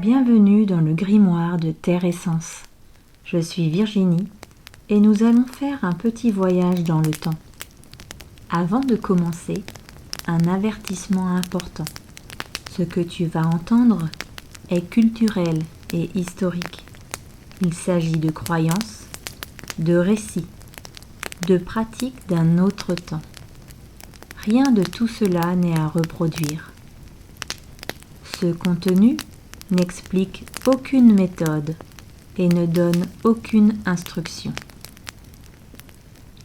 Bienvenue dans le grimoire de Terre Essence. Je suis Virginie et nous allons faire un petit voyage dans le temps. Avant de commencer, un avertissement important. Ce que tu vas entendre est culturel et historique. Il s'agit de croyances, de récits, de pratiques d'un autre temps. Rien de tout cela n'est à reproduire. Ce contenu n'explique aucune méthode et ne donne aucune instruction.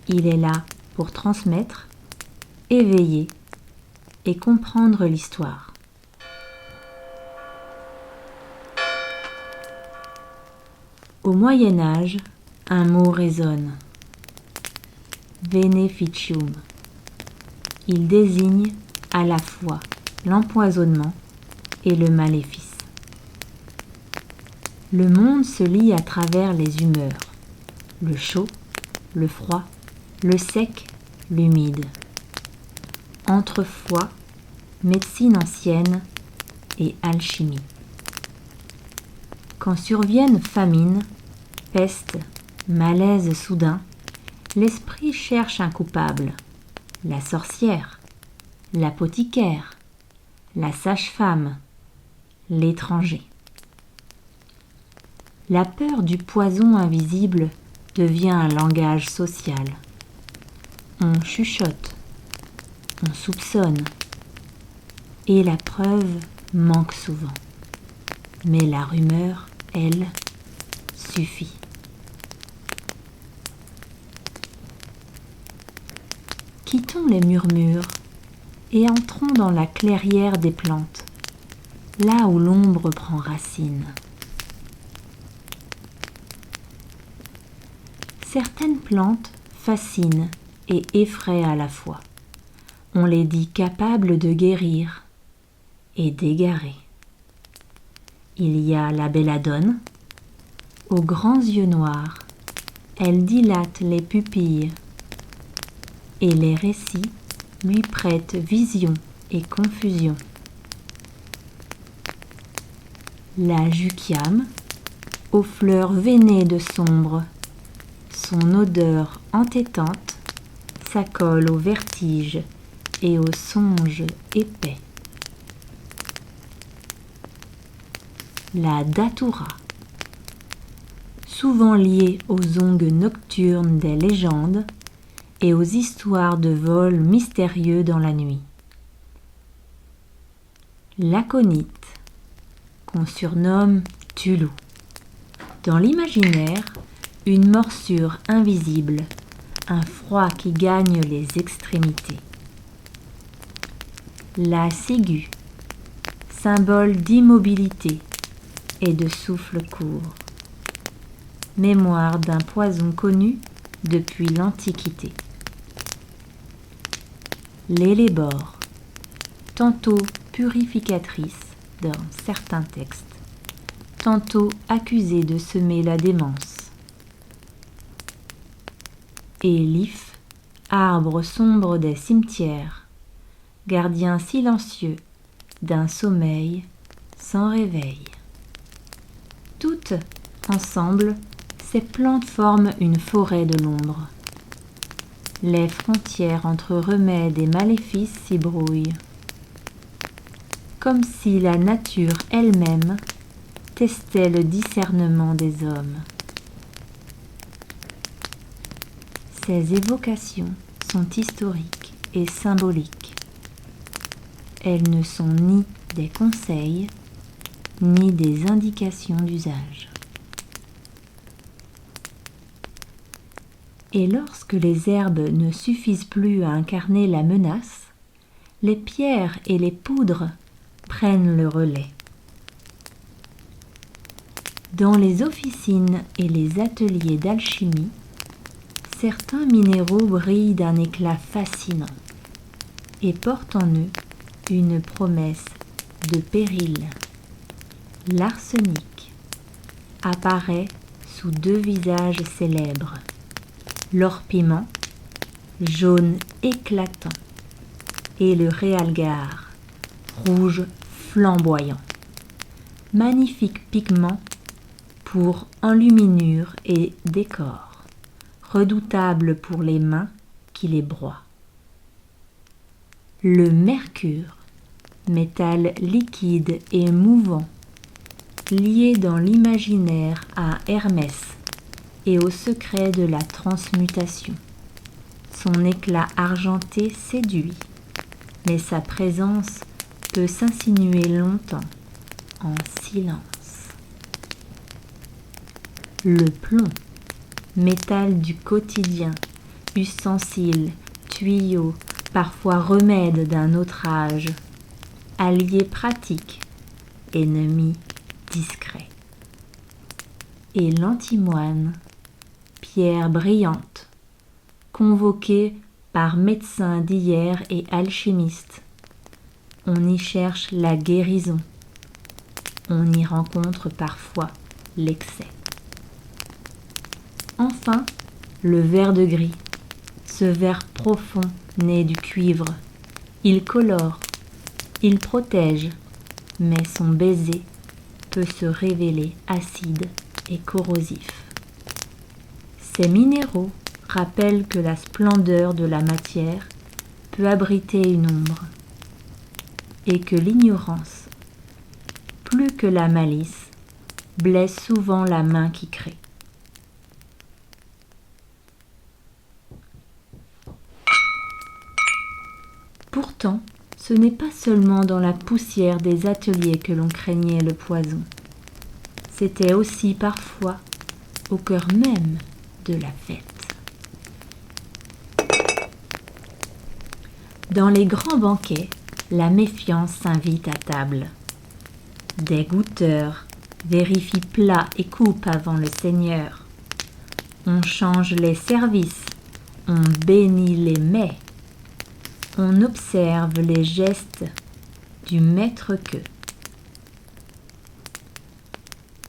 Il est là pour transmettre, éveiller et comprendre l'histoire. Au Moyen Âge, un mot résonne. Beneficium. Il désigne à la fois l'empoisonnement et le maléfice. Le monde se lit à travers les humeurs, le chaud, le froid, le sec, l'humide. Entre foi, médecine ancienne et alchimie. Quand surviennent famine, peste, malaise soudain, l'esprit cherche un coupable, la sorcière, l'apothicaire, la sage-femme, l'étranger. La peur du poison invisible devient un langage social. On chuchote, on soupçonne, et la preuve manque souvent. Mais la rumeur, elle, suffit. Quittons les murmures et entrons dans la clairière des plantes, là où l'ombre prend racine. Certaines plantes fascinent et effraient à la fois. On les dit capables de guérir et d'égarer. Il y a la belladone. Aux grands yeux noirs, elle dilate les pupilles et les récits lui prêtent vision et confusion. La jukiam, aux fleurs veinées de sombre, son odeur entêtante s'accole au vertige et aux songes épais. La datura, souvent liée aux ongues nocturnes des légendes et aux histoires de vols mystérieux dans la nuit. L'aconite, qu'on surnomme Tulu. Dans l'imaginaire, une morsure invisible, un froid qui gagne les extrémités. La ciguë, symbole d'immobilité et de souffle court. Mémoire d'un poison connu depuis l'Antiquité. L'hellébore, tantôt purificatrice dans certains textes, tantôt accusée de semer la démence. Et l'if, arbre sombre des cimetières, gardien silencieux d'un sommeil sans réveil. Toutes, ensemble, ces plantes forment une forêt de l'ombre. Les frontières entre remèdes et maléfices s'y brouillent. Comme si la nature elle-même testait le discernement des hommes. Ces évocations sont historiques et symboliques. Elles ne sont ni des conseils, ni des indications d'usage. Et lorsque les herbes ne suffisent plus à incarner la menace, les pierres et les poudres prennent le relais. Dans les officines et les ateliers d'alchimie, certains minéraux brillent d'un éclat fascinant et portent en eux une promesse de péril. L'arsenic apparaît sous deux visages célèbres. L'or piment, jaune éclatant, et le réalgar, rouge flamboyant. magnifique pigment pour enluminure et décor, redoutable pour les mains qui les broient. Le mercure, métal liquide et mouvant, lié dans l'imaginaire à Hermès et au secret de la transmutation. Son éclat argenté séduit, mais sa présence peut s'insinuer longtemps, en silence. Le plomb, métal du quotidien, ustensile, tuyau, parfois remède d'un autre âge, allié pratique, ennemi discret. Et l'antimoine, pierre brillante, convoquée par médecins d'hier et alchimistes. On y cherche la guérison, on y rencontre parfois l'excès. Enfin, le vert de gris, ce vert profond né du cuivre. Il colore, il protège, mais son baiser peut se révéler acide et corrosif. Ces minéraux rappellent que la splendeur de la matière peut abriter une ombre et que l'ignorance, plus que la malice, blesse souvent la main qui crée. Pourtant, ce n'est pas seulement dans la poussière des ateliers que l'on craignait le poison. C'était aussi parfois au cœur même de la fête. Dans les grands banquets, la méfiance s'invite à table. Des goûteurs vérifient plats et coupes avant le seigneur. On change les services, on bénit les mets. On observe les gestes du maître-queux.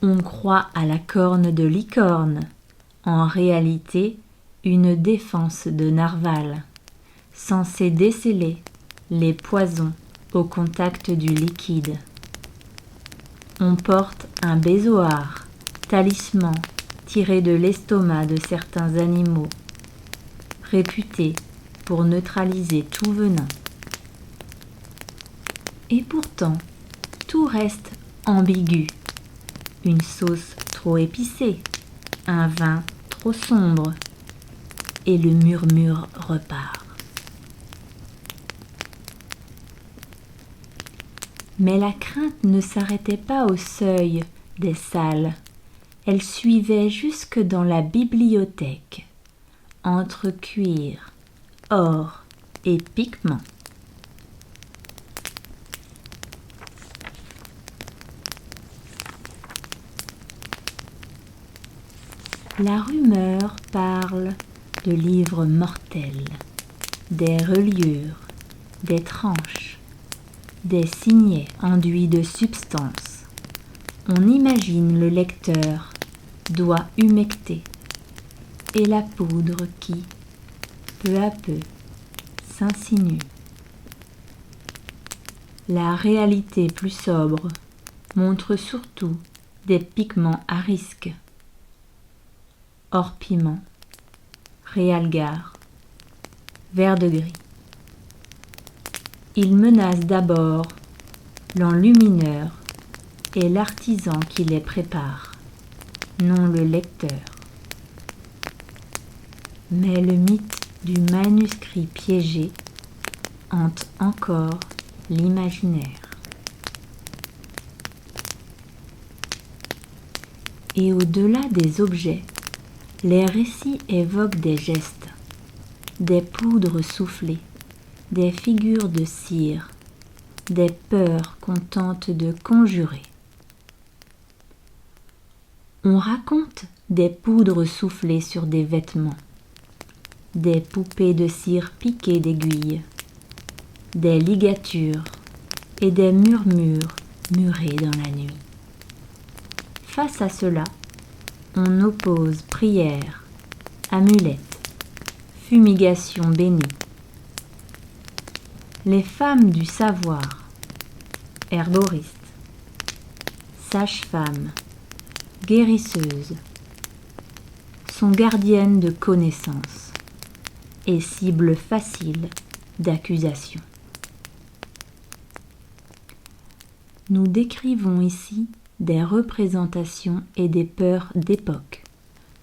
On croit à la corne de licorne, en réalité une défense de narval, censée déceler les poisons au contact du liquide. On porte un bézoard, talisman tiré de l'estomac de certains animaux, réputé pour neutraliser tout venin. Et pourtant, tout reste ambigu. Une sauce trop épicée, un vin trop sombre, et le murmure repart. Mais la crainte ne s'arrêtait pas au seuil des salles, elle suivait jusque dans la bibliothèque, entre cuir, or et pigment. La rumeur parle de livres mortels, des reliures, des tranches, des signets enduits de substances. On imagine le lecteur, doigt humecté, et la poudre qui, peu à peu, s'insinue. La réalité plus sobre montre surtout des pigments à risque. Or-piment, réalgar, vert de gris. Ils menacent d'abord l'enlumineur et l'artisan qui les prépare, non le lecteur. Mais le mythe du manuscrit piégé hante encore l'imaginaire. Et au-delà des objets, les récits évoquent des gestes, des poudres soufflées, des figures de cire, des peurs qu'on tente de conjurer. On raconte des poudres soufflées sur des vêtements, des poupées de cire piquées d'aiguilles, des ligatures et des murmures murés dans la nuit. Face à cela, on oppose prière, amulette, fumigation bénie. Les femmes du savoir, herboristes, sages-femmes, guérisseuses, sont gardiennes de connaissances et cibles faciles d'accusation. Nous décrivons ici des représentations et des peurs d'époque,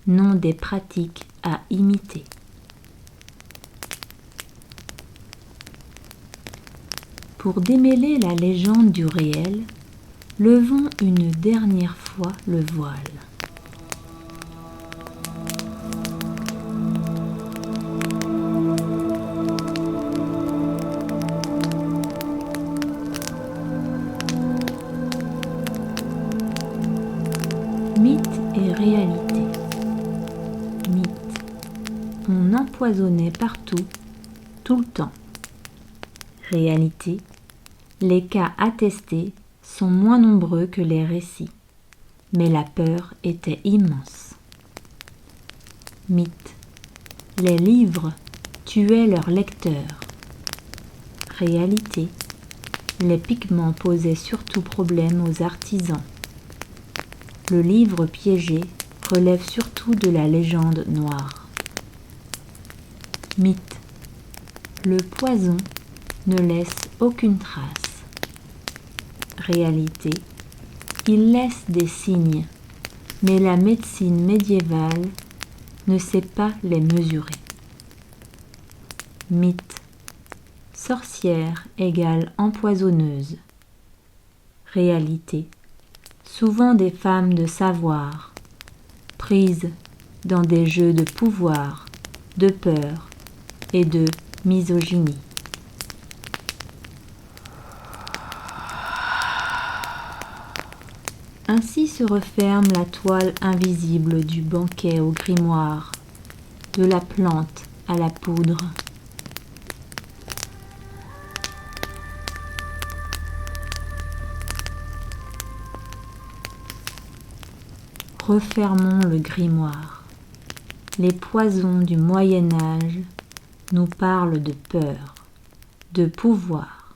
non des pratiques à imiter. Pour démêler la légende du réel, levons une dernière fois le voile. Mythe et réalité. Mythe. On empoisonnait partout, tout le temps. Réalité. Les cas attestés sont moins nombreux que les récits, mais la peur était immense. Mythe. Les livres tuaient leurs lecteurs. Réalité. Les pigments posaient surtout problème aux artisans. Le livre piégé relève surtout de la légende noire. Mythe. Le poison ne laisse aucune trace. Réalité. Il laisse des signes, mais la médecine médiévale ne sait pas les mesurer. Mythe. Sorcière égale empoisonneuse. Réalité. Souvent des femmes de savoir, prises dans des jeux de pouvoir, de peur et de misogynie. Ainsi se referme la toile invisible du banquet au grimoire, de la plante à la poudre. Refermons le grimoire. Les poisons du Moyen-Âge nous parlent de peur, de pouvoir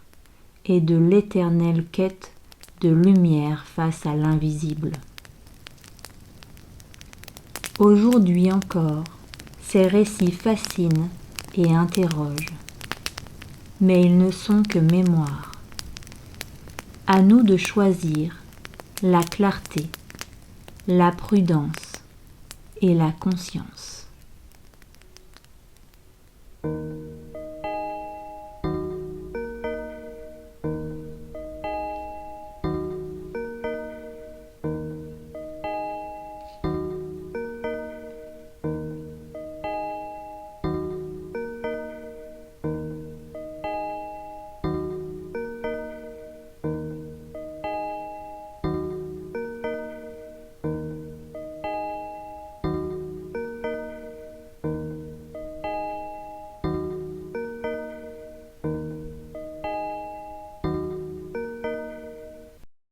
et de l'éternelle quête de lumière face à l'invisible. Aujourd'hui encore, ces récits fascinent et interrogent, mais ils ne sont que mémoire. À nous de choisir la clarté, la prudence et la conscience.